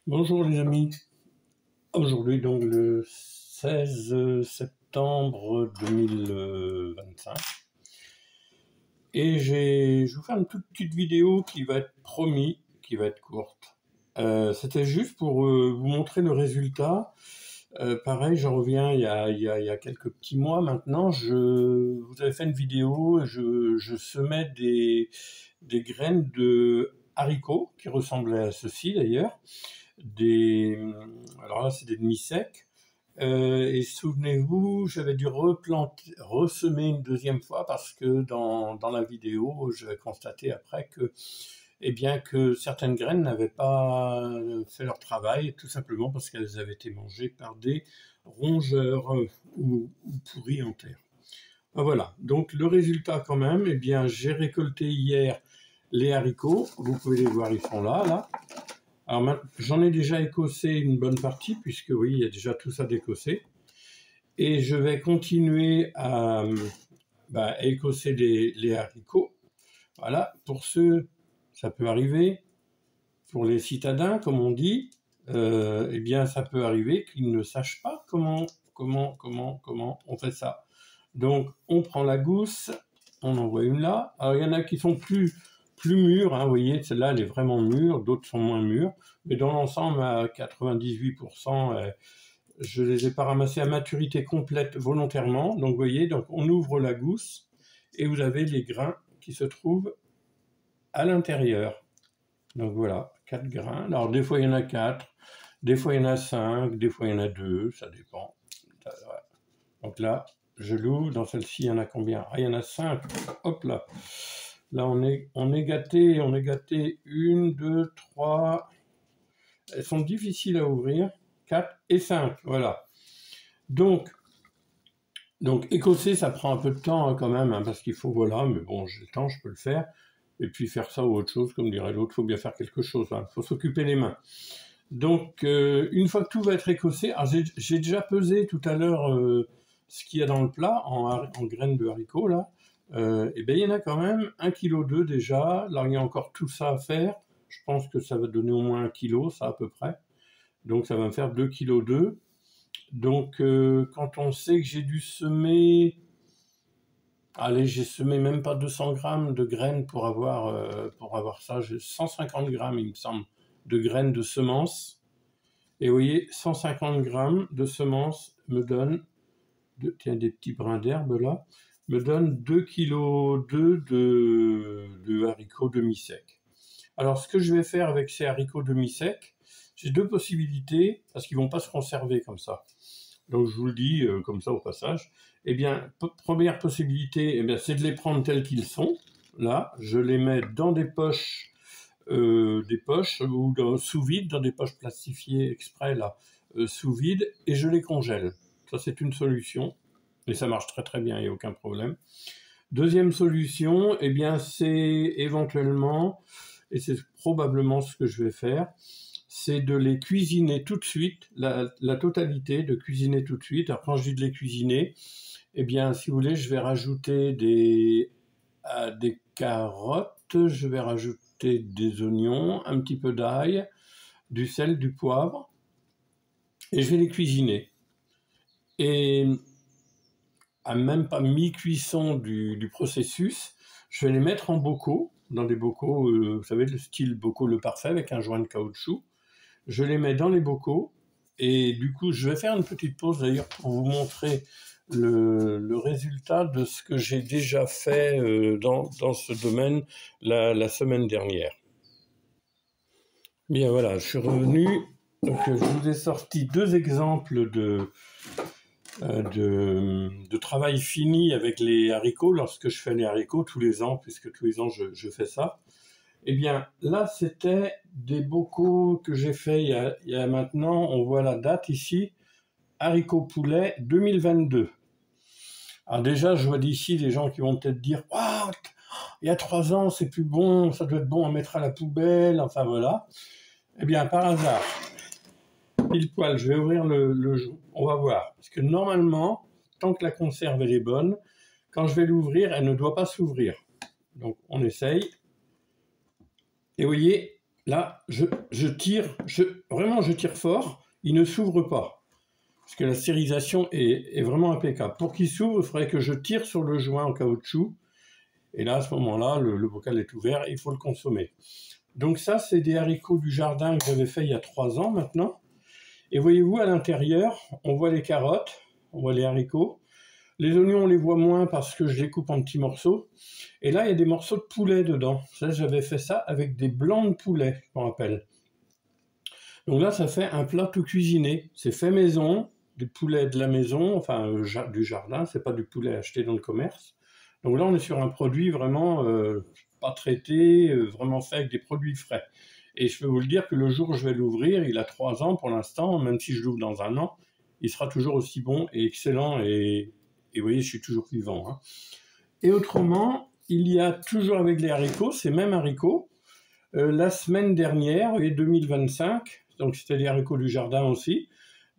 Bonjour les amis, aujourd'hui donc le 16 septembre 2025 et je vous fais une toute petite vidéo qui va être promis, qui va être courte. C'était juste pour vous montrer le résultat. Pareil, j'en reviens il y a quelques petits mois maintenant, vous avais fait une vidéo, je semais des graines de haricots qui ressemblaient à ceci d'ailleurs. Alors là c'est des demi-secs, et souvenez-vous, j'avais dû ressemer une deuxième fois parce que dans la vidéo, j'avais constaté après que, que certaines graines n'avaient pas fait leur travail, tout simplement parce qu'elles avaient été mangées par des rongeurs ou pourries en terre. Voilà, donc le résultat quand même, j'ai récolté hier les haricots, vous pouvez les voir, ils sont là. Alors j'en ai déjà écossé une bonne partie, puisque oui, il y a déjà tout ça d'écossé. Et je vais continuer à écosser les haricots. Voilà, pour ceux, ça peut arriver, pour les citadins, comme on dit, ça peut arriver qu'ils ne sachent pas comment on fait ça. Donc on prend la gousse, on envoie une là. Alors il y en a qui sont plus mûres, hein, vous voyez, celle-là elle est vraiment mûre, d'autres sont moins mûres, mais dans l'ensemble à 98%, je les ai pas ramassées à maturité complète volontairement. Donc vous voyez, donc on ouvre la gousse et vous avez les grains qui se trouvent à l'intérieur. Donc voilà, 4 grains. Alors des fois il y en a 4, des fois il y en a 5, des fois il y en a 2, ça dépend. Donc là, je l'ouvre, dans celle-ci il y en a combien? Ah, il y en a 5, hop là. Là on est gâté, 1, 2, 3, elles sont difficiles à ouvrir, 4 et 5, voilà. Donc écosser ça prend un peu de temps hein, quand même, hein, parce qu'il faut, voilà, mais bon j'ai le temps, je peux le faire. Et puis faire ça ou autre chose, comme dirait l'autre, il faut bien faire quelque chose, il faut s'occuper les mains. Donc une fois que tout va être écossé, j'ai déjà pesé tout à l'heure ce qu'il y a dans le plat en graines de haricots là. Il y en a quand même 1,2 kg déjà. Alors il y a encore tout ça à faire. Je pense que ça va donner au moins 1 kg, ça à peu près. Donc ça va me faire 2,2 kg. Donc quand on sait que j'ai dû semer, allez, j'ai semé même pas 200 grammes de graines pour avoir ça. J'ai 150 grammes, il me semble, de graines de semences. Et vous voyez, 150 grammes de semences me donne, tiens, des petits brins d'herbe là, me donne 2,2 kg de haricots demi-secs. Alors ce que je vais faire avec ces haricots demi-secs, j'ai deux possibilités, parce qu'ils ne vont pas se conserver comme ça. Donc je vous le dis comme ça au passage. Première possibilité, c'est de les prendre tels qu'ils sont. Là, je les mets dans des poches ou sous vide, dans des poches plastifiées exprès là, sous vide, et je les congèle. Ça c'est une solution. Et ça marche très très bien, il n'y a aucun problème. Deuxième solution, c'est éventuellement, et c'est probablement ce que je vais faire, c'est de les cuisiner tout de suite, la totalité, de cuisiner tout de suite. Alors quand je dis de les cuisiner, si vous voulez, je vais rajouter des carottes, je vais rajouter des oignons, un petit peu d'ail, du sel, du poivre, et je vais les cuisiner. Et à même pas mi-cuisson du processus, je vais les mettre en bocaux, dans des bocaux, vous savez, le style bocaux le parfait avec un joint de caoutchouc. Je les mets dans les bocaux et du coup, je vais faire une petite pause d'ailleurs pour vous montrer le résultat de ce que j'ai déjà fait dans ce domaine la semaine dernière. Bien voilà, je suis revenu. Donc, je vous ai sorti deux exemples de travail fini avec les haricots, lorsque je fais les haricots tous les ans, puisque tous les ans je fais ça. Là, c'était des bocaux que j'ai fait il y a maintenant, on voit la date ici, haricots poulet 2022. Alors déjà, je vois d'ici des gens qui vont peut-être dire « What ? Il y a 3 ans, c'est plus bon, ça doit être bon à mettre à la poubelle, enfin voilà. » Par hasard, pile poil, je vais ouvrir on va voir. Parce que normalement, tant que la conserve elle est bonne, quand je vais l'ouvrir, elle ne doit pas s'ouvrir. Donc on essaye. Et vous voyez, là, je tire, vraiment je tire fort, il ne s'ouvre pas. Parce que la stérilisation est vraiment impeccable. Pour qu'il s'ouvre, il faudrait que je tire sur le joint en caoutchouc. Et là, à ce moment-là, le bocal est ouvert et il faut le consommer. Donc ça, c'est des haricots du jardin que j'avais fait il y a 3 ans maintenant. Et voyez-vous, à l'intérieur, on voit les carottes, on voit les haricots. Les oignons, on les voit moins parce que je les coupe en petits morceaux. Et là, il y a des morceaux de poulet dedans. Ça, j'avais fait ça avec des blancs de poulet, je me rappelle. Donc là, ça fait un plat tout cuisiné. C'est fait maison, du poulet de la maison, enfin du jardin, c'est pas du poulet acheté dans le commerce. Donc là, on est sur un produit vraiment pas traité, vraiment fait avec des produits frais. Et je peux vous le dire que le jour où je vais l'ouvrir, il a 3 ans pour l'instant, même si je l'ouvre dans un an, il sera toujours aussi bon et excellent. Et vous voyez, je suis toujours vivant. Hein. Et autrement, il y a toujours avec les haricots, ces mêmes haricots, la semaine dernière, et 2025, donc c'était des haricots du jardin aussi.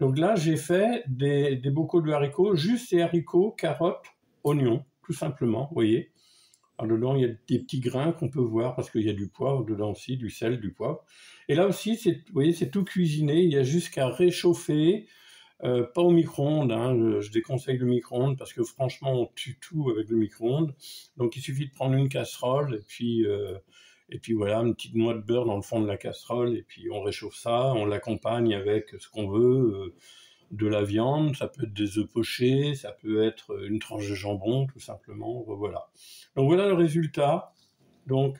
Donc là, j'ai fait des bocaux de haricots, juste des haricots, carottes, oignons, tout simplement, vous voyez. Alors dedans, il y a des petits grains qu'on peut voir parce qu'il y a du poivre dedans aussi, du sel, du poivre. Et là aussi, vous voyez, c'est tout cuisiné. Il y a juste qu'à réchauffer, pas au micro-ondes. Hein, je déconseille le micro-ondes parce que franchement, on tue tout avec le micro-ondes. Donc il suffit de prendre une casserole et puis voilà, une petite noix de beurre dans le fond de la casserole et puis on réchauffe ça. On l'accompagne avec ce qu'on veut. De la viande, ça peut être des œufs pochés, ça peut être une tranche de jambon, tout simplement, voilà. Donc voilà le résultat. Donc,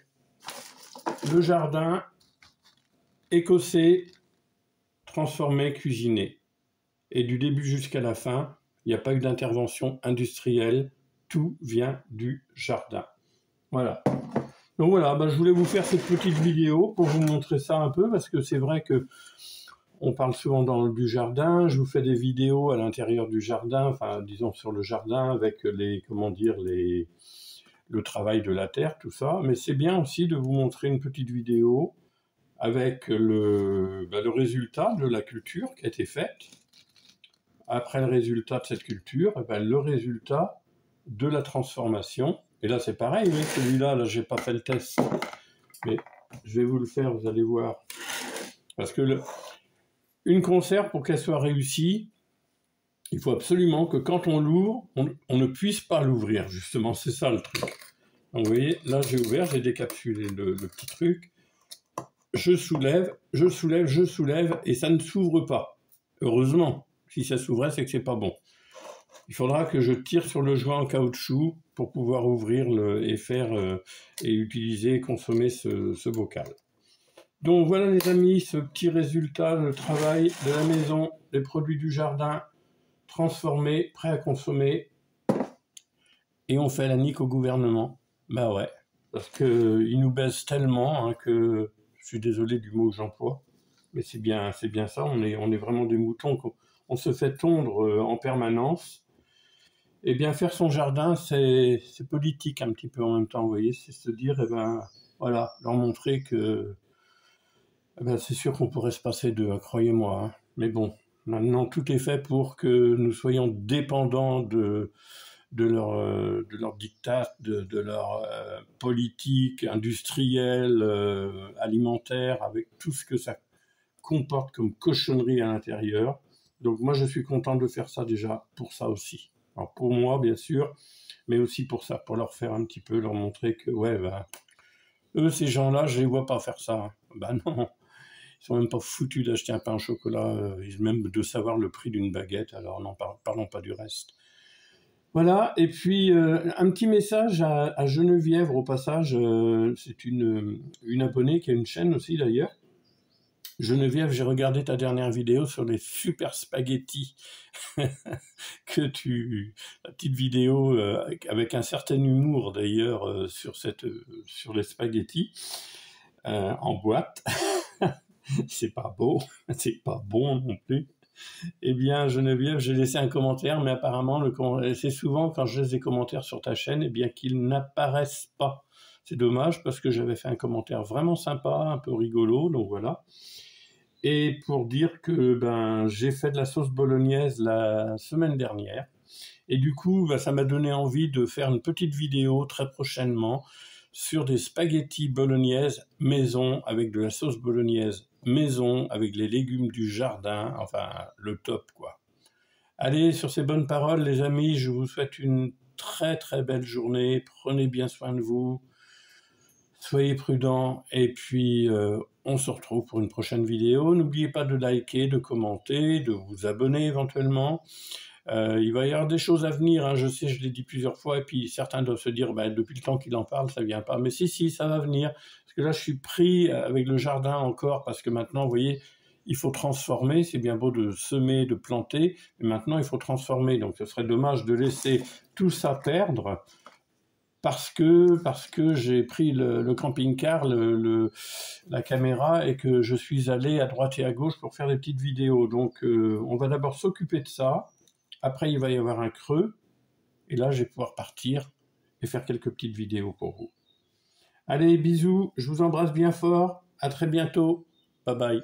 le jardin écossais, transformé, cuisiné. Et du début jusqu'à la fin, il n'y a pas eu d'intervention industrielle, tout vient du jardin. Voilà. Donc voilà, je voulais vous faire cette petite vidéo pour vous montrer ça un peu, parce que c'est vrai que on parle souvent du jardin, je vous fais des vidéos à l'intérieur du jardin, enfin disons sur le jardin avec le travail de la terre, tout ça. Mais c'est bien aussi de vous montrer une petite vidéo avec le résultat de la culture qui a été faite. Après le résultat de cette culture, le résultat de la transformation. Et là c'est pareil, mais celui-là, j'ai pas fait le test, mais je vais vous le faire, vous allez voir. Parce que une conserve, pour qu'elle soit réussie, il faut absolument que quand on l'ouvre, on ne puisse pas l'ouvrir, justement, c'est ça le truc. Donc vous voyez, là j'ai ouvert, j'ai décapsulé le petit truc, je soulève, et ça ne s'ouvre pas. Heureusement, si ça s'ouvrait, c'est que c'est pas bon. Il faudra que je tire sur le joint en caoutchouc pour pouvoir ouvrir et utiliser et consommer ce bocal. Donc voilà les amis, ce petit résultat, le travail de la maison, les produits du jardin transformés, prêts à consommer. Et on fait la nique au gouvernement. Bah ouais, parce qu'ils nous baissent tellement hein, que je suis désolé du mot que j'emploie, mais c'est bien ça, on est vraiment des moutons, on se fait tondre en permanence. Et bien faire son jardin, c'est politique un petit peu en même temps, vous voyez, c'est se dire, voilà, leur montrer que c'est sûr qu'on pourrait se passer d'eux, croyez-moi. Hein. Mais bon, maintenant tout est fait pour que nous soyons dépendants de leur diktat, de leur politique industrielle, alimentaire, avec tout ce que ça comporte comme cochonnerie à l'intérieur. Donc moi je suis content de faire ça déjà pour ça aussi. Alors pour moi bien sûr, mais aussi pour ça, pour leur faire un petit peu, leur montrer que eux ces gens-là, je les vois pas faire ça. Non. Ils sont même pas foutus d'acheter un pain au chocolat, même de savoir le prix d'une baguette, alors n'en parlons pas du reste. Voilà, et puis un petit message à Geneviève au passage, c'est une abonnée qui a une chaîne aussi d'ailleurs. Geneviève, j'ai regardé ta dernière vidéo sur les super spaghettis, la petite vidéo avec un certain humour d'ailleurs sur les spaghettis en boîte. C'est pas beau, c'est pas bon non plus. Eh bien, Geneviève, j'ai laissé un commentaire, mais apparemment, c'est souvent quand je laisse des commentaires sur ta chaîne, eh bien qu'ils n'apparaissent pas. C'est dommage parce que j'avais fait un commentaire vraiment sympa, un peu rigolo, donc voilà. Et pour dire que j'ai fait de la sauce bolognaise la semaine dernière, et du coup, ça m'a donné envie de faire une petite vidéo très prochainement sur des spaghettis bolognaise maison avec de la sauce bolognaise maison avec les légumes du jardin, enfin le top quoi. Allez, sur ces bonnes paroles les amis, je vous souhaite une très très belle journée, prenez bien soin de vous, soyez prudents et puis on se retrouve pour une prochaine vidéo. N'oubliez pas de liker, de commenter, de vous abonner éventuellement. Il va y avoir des choses à venir, hein, je sais, je l'ai dit plusieurs fois, et puis certains doivent se dire, depuis le temps qu'il en parle, ça vient pas. Mais si, ça va venir. Parce que là, je suis pris avec le jardin encore, parce que maintenant, vous voyez, il faut transformer. C'est bien beau de semer, de planter, mais maintenant, il faut transformer. Donc, ce serait dommage de laisser tout ça perdre, parce que j'ai pris le camping-car, la caméra, et que je suis allé à droite et à gauche pour faire des petites vidéos. Donc, on va d'abord s'occuper de ça. Après, il va y avoir un creux, et là, je vais pouvoir partir et faire quelques petites vidéos pour vous. Allez, bisous, je vous embrasse bien fort, à très bientôt, bye bye.